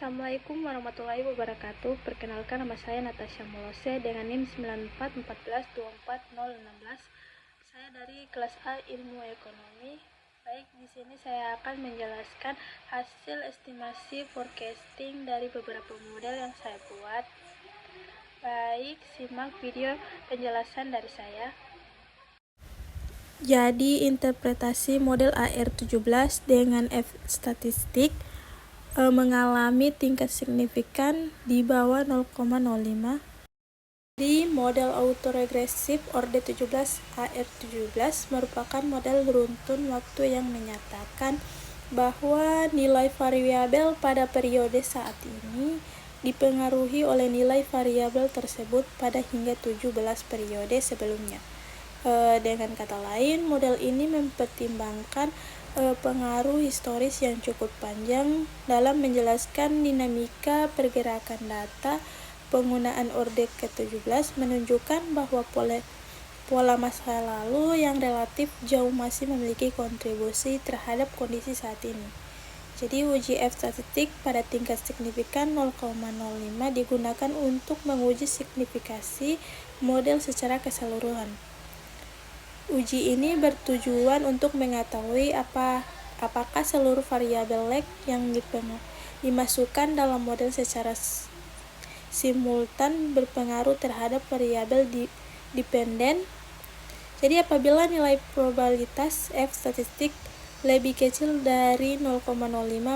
Assalamualaikum warahmatullahi wabarakatuh. Perkenalkan, nama saya Natasha Molose dengan NIM 9414242016. Saya dari kelas A Ilmu Ekonomi. Baik, di sini saya akan menjelaskan hasil estimasi forecasting dari beberapa model yang saya buat. Baik, simak video penjelasan dari saya. Jadi, interpretasi model AR17 dengan F statistik mengalami tingkat signifikan di bawah 0,05. Di model autoregresif orde 17 AR17 merupakan model beruntun waktu yang menyatakan bahwa nilai variabel pada periode saat ini dipengaruhi oleh nilai variabel tersebut pada hingga 17 periode sebelumnya. Dengan kata lain, model ini mempertimbangkan pengaruh historis yang cukup panjang dalam menjelaskan dinamika pergerakan data. Penggunaan orde ke-17 menunjukkan bahwa pola masa lalu yang relatif jauh masih memiliki kontribusi terhadap kondisi saat ini. Jadi uji F statistik pada tingkat signifikan 0,05 digunakan untuk menguji signifikasi model secara keseluruhan. Uji ini bertujuan untuk mengetahui apakah seluruh variabel lag yang dimasukkan dalam model secara simultan berpengaruh terhadap variabel dependen. Jadi apabila nilai probabilitas F statistik lebih kecil dari 0,05,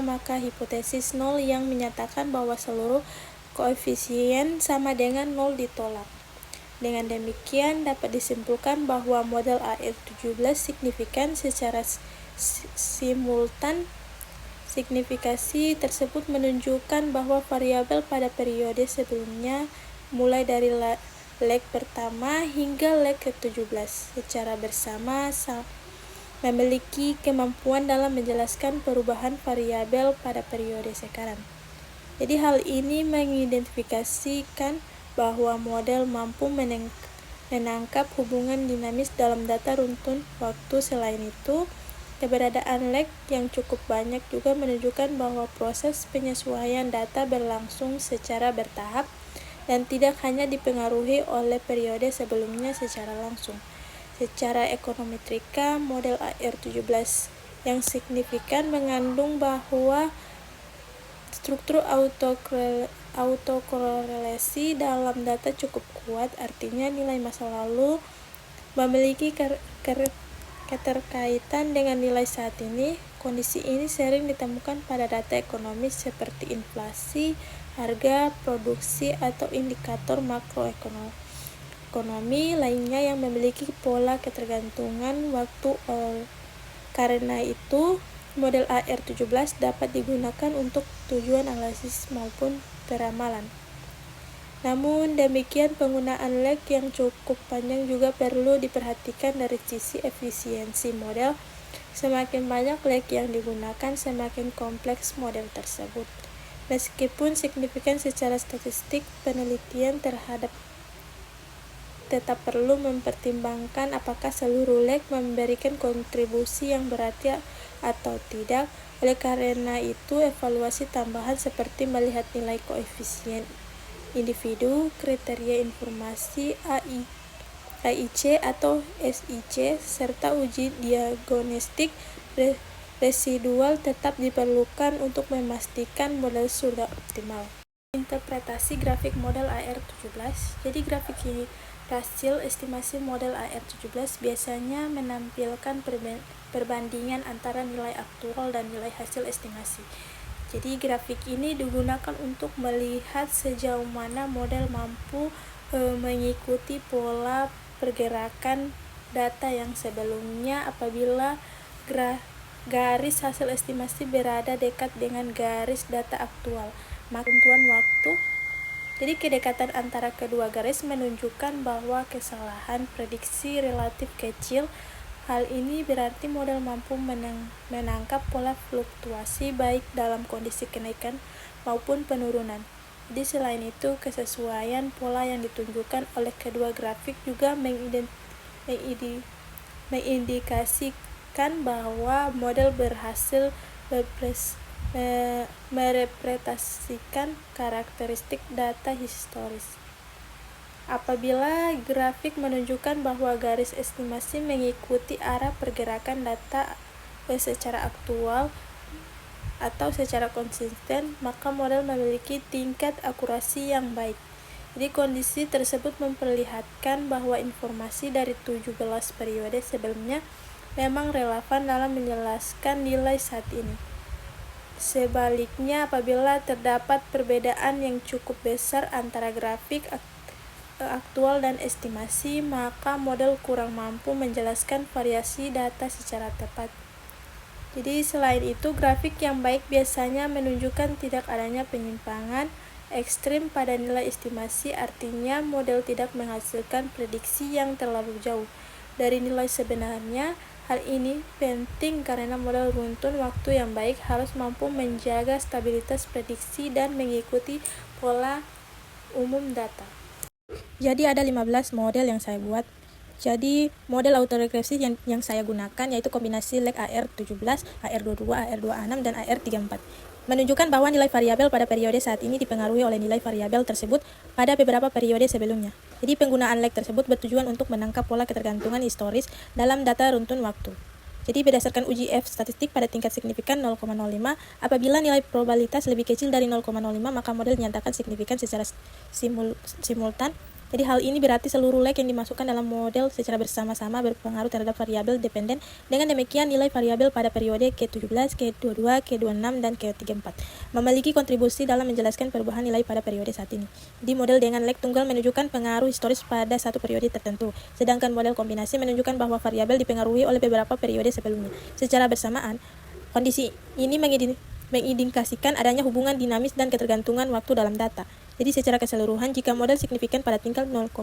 maka hipotesis 0 yang menyatakan bahwa seluruh koefisien sama dengan 0 ditolak. Dengan demikian dapat disimpulkan bahwa model AR17 signifikan secara simultan. Signifikasi tersebut menunjukkan bahwa variabel pada periode sebelumnya mulai dari leg pertama hingga leg ke-17 secara bersama memiliki kemampuan dalam menjelaskan perubahan variabel pada periode sekarang. Jadi hal ini mengidentifikasikan bahwa model mampu menangkap hubungan dinamis dalam data runtun waktu. Selain itu, keberadaan lag yang cukup banyak juga menunjukkan bahwa proses penyesuaian data berlangsung secara bertahap dan tidak hanya dipengaruhi oleh periode sebelumnya secara langsung. Secara ekonometrika, model AR17 yang signifikan mengandung bahwa struktur autokorelasi dalam data cukup kuat, artinya nilai masa lalu memiliki keterkaitan dengan nilai saat ini. Kondisi ini sering ditemukan pada data ekonomis seperti inflasi, harga, produksi, atau indikator makroekonomi lainnya yang memiliki pola ketergantungan waktu. Karena itu, model AR17 dapat digunakan untuk tujuan analisis maupun peramalan. Namun demikian, penggunaan lag yang cukup panjang juga perlu diperhatikan dari sisi efisiensi model. Semakin banyak lag yang digunakan, semakin kompleks model tersebut. Meskipun signifikan secara statistik, penelitian tetap perlu mempertimbangkan apakah seluruh lag memberikan kontribusi yang berarti atau tidak. Oleh karena itu, evaluasi tambahan seperti melihat nilai koefisien individu, kriteria informasi AIC atau SIC, serta uji diagnostik residual tetap diperlukan untuk memastikan model sudah optimal. Interpretasi grafik model AR17. Jadi grafik hasil estimasi model AR17 biasanya menampilkan perbandingan antara nilai aktual dan nilai hasil estimasi. Jadi grafik ini digunakan untuk melihat sejauh mana model mampu mengikuti pola pergerakan data yang sebelumnya apabila garis hasil estimasi berada dekat dengan garis data aktual. Ketentuan waktu. Jadi kedekatan antara kedua garis menunjukkan bahwa kesalahan prediksi relatif kecil. Hal ini berarti model mampu menangkap pola fluktuasi baik dalam kondisi kenaikan maupun penurunan. Jadi selain itu, kesesuaian pola yang ditunjukkan oleh kedua grafik juga mengindikasikan bahwa model berhasil merepresentasikan karakteristik data historis. Apabila grafik menunjukkan bahwa garis estimasi mengikuti arah pergerakan data secara aktual atau secara konsisten, maka model memiliki tingkat akurasi yang baik. Jadi kondisi tersebut memperlihatkan bahwa informasi dari 17 periode sebelumnya memang relevan dalam menjelaskan nilai saat ini. Sebaliknya, apabila terdapat perbedaan yang cukup besar antara grafik aktual dan estimasi, maka model kurang mampu menjelaskan variasi data secara tepat. Jadi selain itu, grafik yang baik biasanya menunjukkan tidak adanya penyimpangan ekstrim pada nilai estimasi, artinya model tidak menghasilkan prediksi yang terlalu jauh dari nilai sebenarnya. Hal ini penting karena model runtun waktu yang baik harus mampu menjaga stabilitas prediksi dan mengikuti pola umum data. Jadi ada 15 model yang saya buat. Jadi model autoregresi yang saya gunakan yaitu kombinasi leg AR17, AR22, AR26, dan AR34. Menunjukkan bahwa nilai variabel pada periode saat ini dipengaruhi oleh nilai variabel tersebut pada beberapa periode sebelumnya. Jadi penggunaan leg tersebut bertujuan untuk menangkap pola ketergantungan historis dalam data runtun waktu. Jadi berdasarkan uji F statistik pada tingkat signifikan 0,05, apabila nilai probabilitas lebih kecil dari 0,05, maka model dinyatakan signifikan secara simultan. Jadi hal ini berarti seluruh leg yang dimasukkan dalam model secara bersama-sama berpengaruh terhadap variabel dependen. Dengan demikian, nilai variabel pada periode K17, K22, K26, dan K34 memiliki kontribusi dalam menjelaskan perubahan nilai pada periode saat ini. Di model dengan leg tunggal menunjukkan pengaruh historis pada satu periode tertentu, sedangkan model kombinasi menunjukkan bahwa variabel dipengaruhi oleh beberapa periode sebelumnya. Secara bersamaan, kondisi ini mengindikasikan adanya hubungan dinamis dan ketergantungan waktu dalam data. Jadi secara keseluruhan, jika model signifikan pada tingkat 0,05,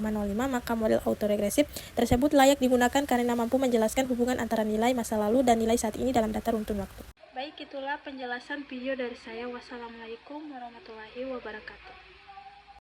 maka model autoregresif tersebut layak digunakan karena mampu menjelaskan hubungan antara nilai masa lalu dan nilai saat ini dalam data runtun waktu. Baik, itulah penjelasan video dari saya. Wassalamualaikum warahmatullahi wabarakatuh.